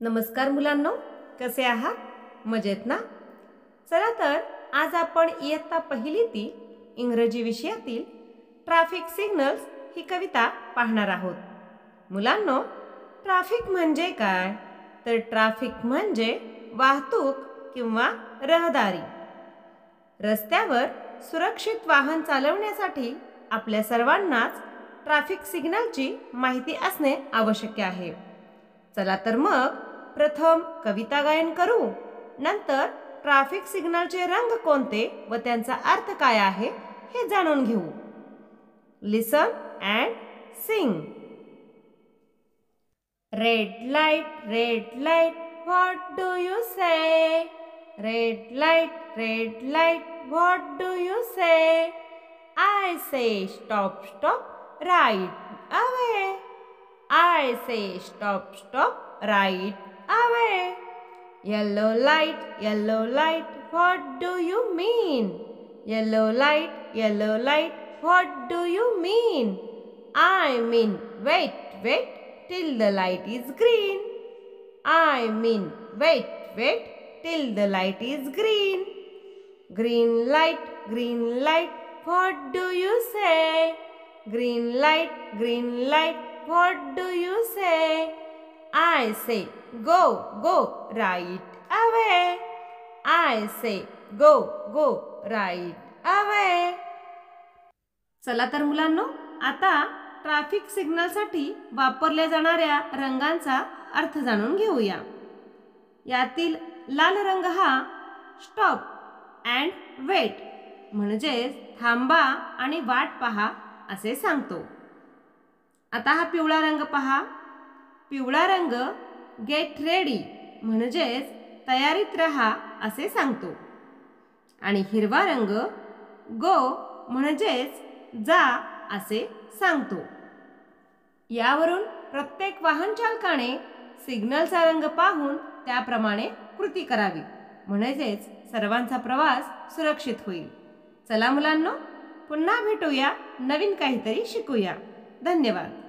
नमस्कार मुलांनो, कसे आहात? मजेत ना? चला तर आज आपण इयत्ता पहिलीतील इंग्रजी विषयातील ट्रॅफिक सिग्नल्स ही कविता पाहणार आहोत. मुलांनो, ट्रॅफिक म्हणजे काय? तर ट्रॅफिक म्हणजे वाहतूक किंवा रहदारी. रस्त्यावर सुरक्षित वाहन चालवण्यासाठी आपल्या सर्वांनाच ट्रॅफिक सिग्नलची माहिती असणे आवश्यक आहे. चला तर मग प्रथम कविता गायन करू, नंतर ट्रॅफिक सिग्नलचे रंग कोणते व त्यांचा अर्थ काय आहे हे जाणून घेऊ. Listen and sing. Red light what do you say? Red light what do you say? I say stop right away. I say stop right away. Yellow light, what do you mean? Yellow light, what do you mean? I mean wait till the light is green. I mean wait till the light is green. Green light, what do you say? Green light, what do you say? I say go right away. I say go right away. चला तर मुलांनो, आता traffic सिग्नलसाठी वापरल्या जाणाऱ्या रंगांचा अर्थ जाणून घेऊया. यातील लाल रंग हा स्टॉप अँड वेट म्हणजे थांबा आणि वाट पहा असे सांगतो. आता हा पिवळा रंग पहा. पिवळा रंग गेट रेडी म्हणजेच तयारीत रहा असे सांगतो. आणि हिरवा रंग गो म्हणजेच जा असे सांगतो. यावरून प्रत्येक वाहन चालकाने सिग्नलचा रंग पाहून त्याप्रमाणे कृती करावी म्हणजेच सर्वांचा प्रवास सुरक्षित होईल. चला मुलांनो, पुन्हा भेटूया, नवीन काहीतरी शिकूया. धन्यवाद.